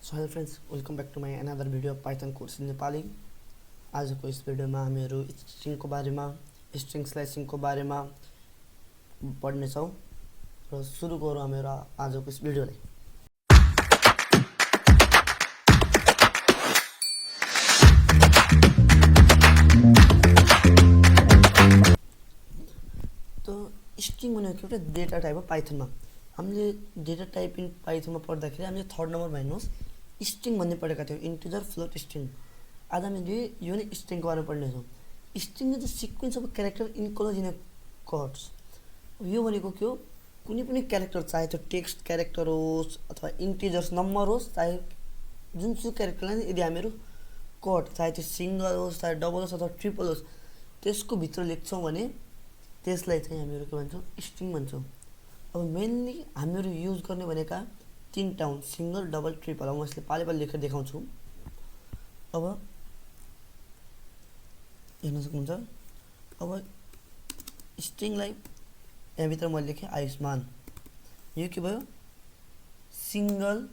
So hello friends, welcome back to my another video of Python course in Nepali. आजको यस भिडियोमा हामीहरू स्ट्रिङको बारेमा string स्लाइसिङको बारेमा पढ्ने छौं र सुरु गरौँ हामीहरू आजको यस भिडियोलाई। तो स्ट्रिङ भनेको एउटा डेटा टाइप हो पाइथनमा। हामीले डेटा टाइप इन पाइथनमा पढ्दाखेरि हामीले थर्ड नम्बरमा हेर्नुस् स्ट्रिङ भन्ने पढेका थियौं, इन्टिजर फ्लोट स्ट्रिङ। आज हामीले यो नै स्ट्रिङको बारेमा पढ्ने छौं। String is the sequence of character enclosed in a quotes. यो भनेको के हो? कुनै पनि क्यारेक्टर, चाहे त्यो टेक्स्ट क्यारेक्टर होस् अथवा इन्टिजर्स नम्बर होस्, चाहे जुनसुकै क्यारेक्टरलाई यदि हामीहरू कोट, चाहे त्यो सिंगल होस्, चाहे डबल होस् अथवा ट्रिपल होस्, त्यसको भित्र लेख्छौं भने त्यसलाई चाहिँ हामीहरू के भन्छौं? स्ट्रिङ भन्छौं। अब मेनली हामीहरू युज गर्ने भनेका तीनटा हुन्, सिंगल, डबल, ट्रिपल। अब म यसले पाले पाले लेखेर देखाउँछु। अब हेर्न सक्नुहुन्छ। अब स्ट्रिङलाई यहाँ भित्र मैले लेखे आयुष्मान। यो के भयो? Single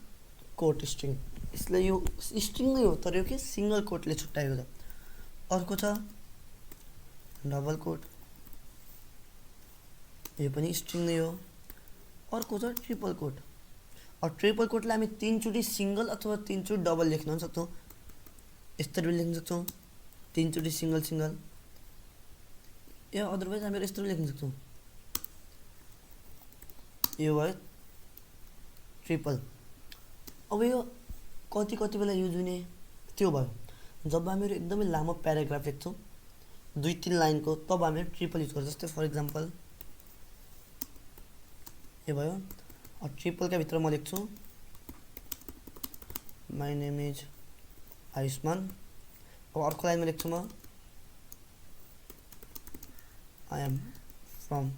quote string. यसलाई यो स्ट्रिङ नै हो तर यो के सिंगल कोटले छुट्याएको छ। अर्को छ डबल कोट, यो पनि स्ट्रिङ नै हो। अर्को छ ट्रिपल कोट। और ट्रिपल कोटलाई हामी तीनचोटी सिंगल अथवा तीनचोटी डबल लेख्न सक्छौं। यसरी लेख्न सक्छौं, तीनचोटी सिंगल सिंगल, या अदरवाइज हामी यसरी लेख्न सक्छौं। यो भयो ट्रिपल। अब यो कति कति बेला युज हुने त्यो भयो जब हामीहरू एकदमै लामो प्याराग्राफ लेख्छौं 2-3 लाइनको, तब हामीहरू ट्रिपल युज गर्छौं। जस्तै फर एक्जाम्पल यो भयो। और ट्रिपल का भित्र म लेख्छु माई नेम इज आयुष्मान। अब अर्को लाइनमा लेख्छु म आई एम फ्रम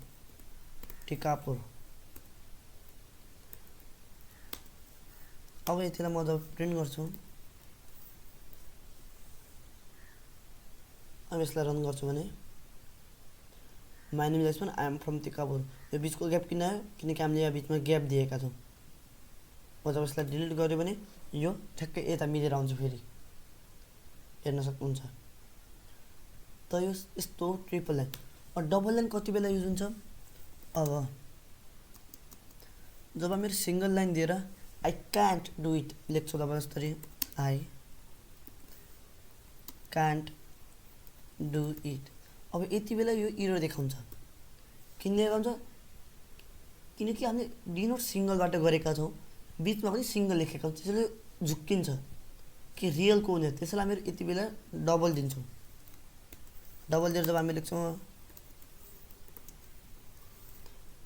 टिकापुर। अब यतिलाई म जब प्रिन्ट गर्छु, अब यसलाई रन गर्छु भने my name is Ayushman, I am from Tikapur. यो बीचको ग्याप किन आयो? किनकि हामीले यहाँ बीचमा ग्याप दिएका छौं। म जब यसलाई डिलिट गर्यो भने यो ठ्याक्कै यता मिलेर आउँछ। फेरि हेर्न सक्नुहुन्छ। त यो यस्तो ट्रिपल लाइन। और डबल लाइन कति बेला युज हुन्छ? अब जब मेरो सिंगल लाइन दिएर आई कान्ट डु इट लेख्छु, तब यसरी आई कान्ट डु इट। अब यति बेला यो एरर देखाउँछ। किन देखाउँछ? किनकि हामीले डिनोट सिंगलबाट गरेका छौं, बीचमा पनि सिंगल लेखेका छौं, त्यसैले झुक्किन्छ कि रियल को हुने। त्यसैले हामी यति बेला डबल दिन्छौं। डबल दिएर जब हामी लेख्छौं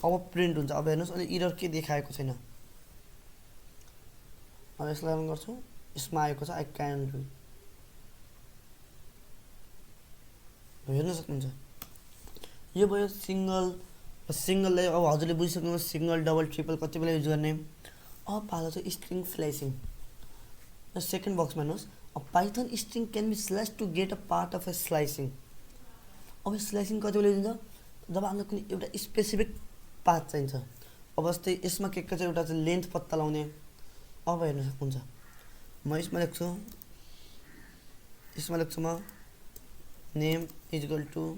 अब प्रिन्ट हुन्छ। अब हेर्नुस् अहिले एरर के देखाएको छैन। अब यसलाई रन गर्छु, यसमा आएको छ आई क्यान डु। हेर्न सक्नुहुन्छ। यो भयो सिंगल। सिंगललाई अब हजुरले बुझिसक्नु, सिंगल, डबल, ट्रिपल कति बेला युज गर्ने। अब पालो छ स्ट्रिङ स्लाइसिङ। सेकेन्ड बक्समा हेर्नुस्, a python string can be sliced to get a part of a slicing. अब स्लाइसिङ कति बेला युज हुन्छ? जब हामीलाई कुनै एउटा स्पेसिफिक पाथ चाहिन्छ। अब जस्तै यसमा के छ, एउटा चाहिँ लेन्थ पत्ता लगाउने। अब हेर्न सक्नुहुन्छ, म यसमा लेख्छु म name is equal to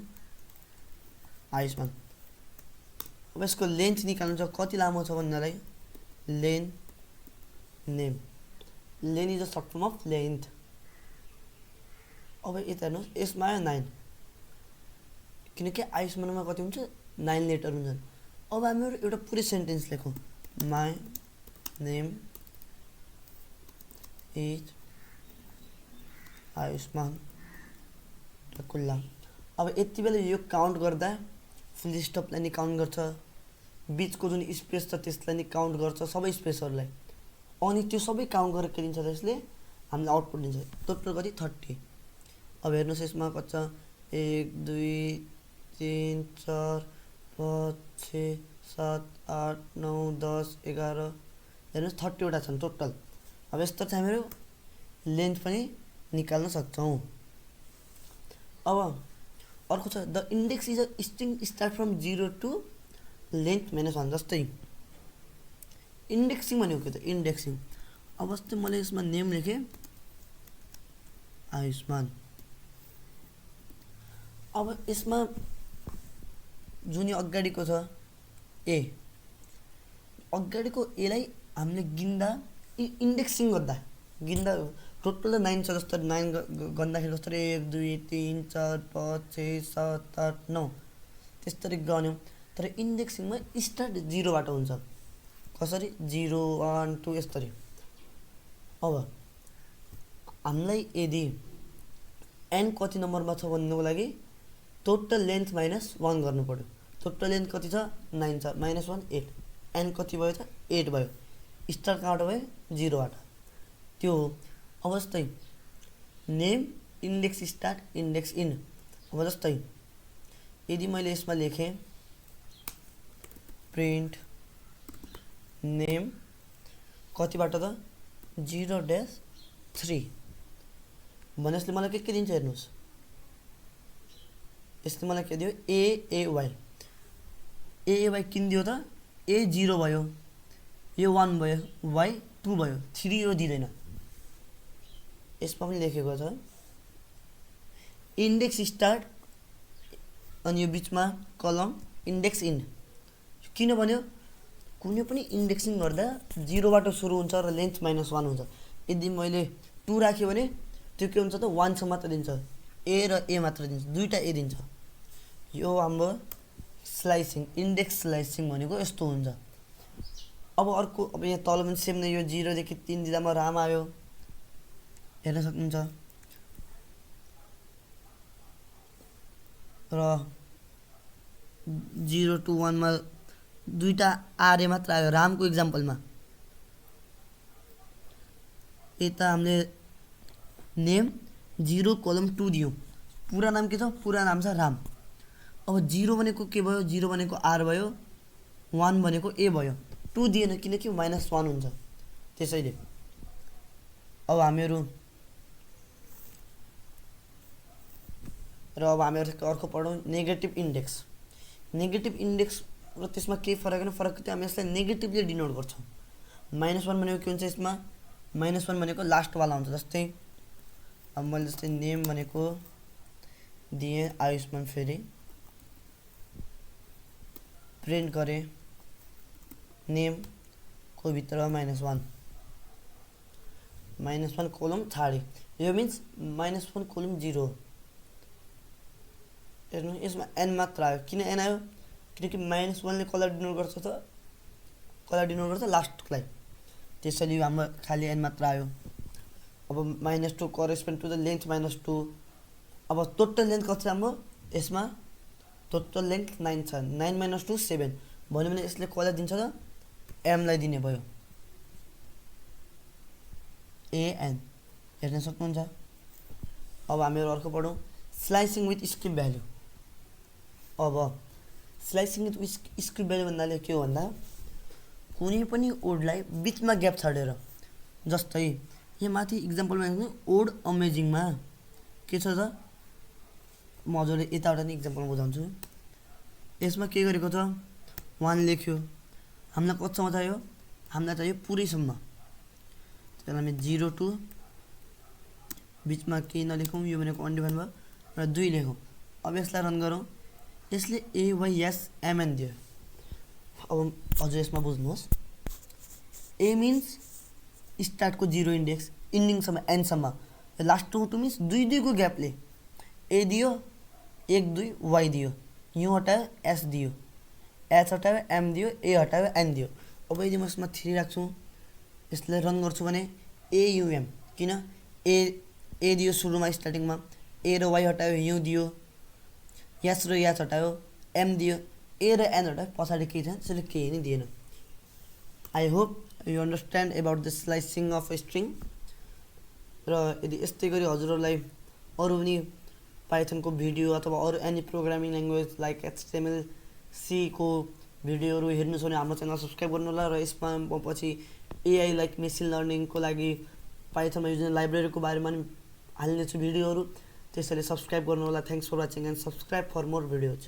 Ayushman. अब यसको लेन्थ निकाल्नु छ, कति लामो छ भन्नलाई len name. Len is a short form of length. अब यता हेर्नुहोस्, यसमा आयो 9, किनकि आयुष्मानमा कति हुन्छ? 9 लेटर हुन्छन्। अब हामीहरू एउटा पुरै सेन्टेन्स लेखौँ, माई नेम इज आयुष्मान कुल्ला। अब यति बेला यो काउन्ट गर्दा फुल स्टपलाई नि काउन्ट गर्छ, बीचको जुन स्पेस छ त्यसलाई नि काउन्ट गर्छ, सबै स्पेसहरूलाई। अनि त्यो सबै काउन्ट गरेर के दिन्छ? त्यसले हामीलाई आउटपुट दिन्छ। टोटल कति? 30। अब हेर्नुहोस् यसमा कति छ? 1 2 3 4 5 6 7 8 9 10 11। हेर्नुहोस् 30 वटा छन् टोटल। अब यस्तो चाहिँ हामीहरू लेन्थ पनि निकाल्न सक्छौं। अब अर्को छ the index is a string start from 0 to length -1। जस्तै इन्डेक्सिङ भनेको के त? इन्डेक्सिङ अब जस्तै मैले यसमा नेम लेखेँ आयुष्मान। अब यसमा जुन यो अगाडिको छ ए, अगाडिको एलाई हामीले गिन्दा इन्डेक्सिङ गिन्दा टोटल 9 छ। जस्तो 9 गन्दाखेरि जस्तो 1 2 3 4 5 6 7 8 9 त्यस्तरी गन्यौँ। तर इन्डेक्सिङमा स्टार्ट 0 बाट हुन्छ। कसरी 0 1 2 यस्तरी। अब हामीलाई यदि n कति नम्बरमा छ भन्नुको लागि टोटल लेन्थ -1 गर्नु पर्यो। टोटल लेन्थ कति छ 9 छ, -1 8, n कति भयो त 8 भयो। स्टार्ट कहाँबाट भयो 0 बाट। त्यो हो। अब जस्तै name index start index in. अब जस्तै यदि मैले यसमा लेखेँ प्रिन्ट नेम कतिबाट त 0-3 भने यसले मलाई के दिन्छ हेर्नुहोस्। यसले मलाई के दियो AAY। AAY किन दियो त A 0 भयो, यो 1 भयो, Y 2 भयो, 3 यो दिँदैन। यसमा पनि लेखेको छ इन्डेक्स स्टार्ट अनि यो बिचमा कलम इन्डेक्स इन। किन भन्यो कुनै पनि इन्डेक्सिङ गर्दा 0 बाट सुरु हुन्छ र लेन्थ -1 हुन्छ। यदि मैले 2 राख्यो भने त्यो के हुन्छ त 1 सम्म मात्र दिन्छ, A र A मात्र दिन्छ, दुईटा A दिन्छ। यो हाम्रो स्लाइसिङ इन्डेक्स स्लाइसिङ भनेको यस्तो हुन्छ। अब अर्को अब यहाँ तल पनि सेम नै यो 0 देखि 3 दिँदामा राम आयो, हेर्न सक्नुहुन्छ। र 0 to 1 मा दुईटा आर्य मात्र आयो रामको इक्जाम्पलमा। यता हामीले नेम 0:2 दियौँ। पुरा नाम के छ? पुरा नाम छ राम। अब 0 भनेको के भयो? 0 भनेको आर भयो, 1 भनेको ए भयो, 2 दिएन किनकि -1 हुन्छ। त्यसैले अब हामीहरू अर्को पढौँ नेगेटिभ इन्डेक्स। नेगेटिभ इन्डेक्स र त्यसमा केही फरक होइन। फरक त्यो हामी यसलाई नेगेटिभली डिनोट गर्छौँ। -1 भनेको के हुन्छ यसमा? -1 भनेको लास्टवाला हुन्छ। जस्तै अब मैले जस्तै नेम भनेको दिएँ आयुष्मान, फेरि प्रिन्ट गरेँ नेम को भित्र -1 कोलम छाडेँ। यो मिन्स -1 कोलम 0। हेर्नु यसमा n मात्र आयो। किन n आयो? किनकि -1 ले कसलाई डिनोट गर्छ त? कसलाई डिनोट गर्छ? लास्टलाई। त्यसैले यो हाम्रो खालि n मात्र आयो। अब -2 करेस्पोन्ड टु द लेन्थ -2। अब टोटल लेन्थ कति छ हाम्रो? यसमा टोटल लेन्थ 9 छ। 9 - 2 7 भन्यो भने यसले कसलाई दिन्छ त? m लाई दिने भयो, an। हेर्न सक्नुहुन्छ। अब हामीहरू अर्को पढौँ स्लाइसिङ विथ स्क्रिप्ट भ्याल्यु। अब स्लाइसिङ विथ स्क्रिप्ट भ्याल्यु भन्नाले के हो भन्दा कुनै पनि वर्डलाई बिचमा ग्याप छाडेर। जस्तै यहाँ माथि इक्जाम्पलमा हेर्नु ओड अमेजिङमा के छ त? मजाले यताबाट नि इक्जाम्पल बुझाउँछु। यसमा के गरेको छ? 1 लेख्यो। हामीलाई कतिसम्म चाहियो? हामीलाई चाहियो पुरैसम्म। त्यसलाई हामी 0 to बिचमा केही नलेखौँ, यो भनेको अनडिफाइन भयो, र 2 लेखौँ। अब यसलाई रन गरौँ। यसले AYSMN दियो। अब अझ यसमा बुझ्नुहोस्। A मिन्स स्टार्टको 0 इन्डेक्स, इन्डिङसम्म n सम्म, लास्ट 2 मिन्स 2 को ग्यापले A दियो, 1 2 Y दियो, यो हटायो S दियो, H हटायो M दियो, A हटायो N दियो। अब यदि म यसमा 3 राख्छु, यसलाई रन गर्छु भने AUM। किन? A दियो सुरुमा स्टार्टिङमा, A र Y हटायो, U दियो, S र H हटायो, M दियो, A र N हटायो, पछाडि केही छैन, त्यसैले केही नै दिएन। I hope you understand about the slicing of a string. र यदि यस्तै गरी हजुरहरूलाई अरू पनि पाइथनको भिडियो अथवा अरू any programming language like HTML C को भिडियोहरू हेर्नु छ भने हाम्रो च्यानल सब्सक्राइब गर्नु होला। र यसमा पछि AI लाइक मेसिन लर्निङको लागि पाइथनमा युज गर्ने लाइब्रेरीको बारेमा पनि हाल्नेछु भिडियोहरू। त्यसैले सब्सक्राइब गर्नु होला। Thanks for watching and subscribe for more videos.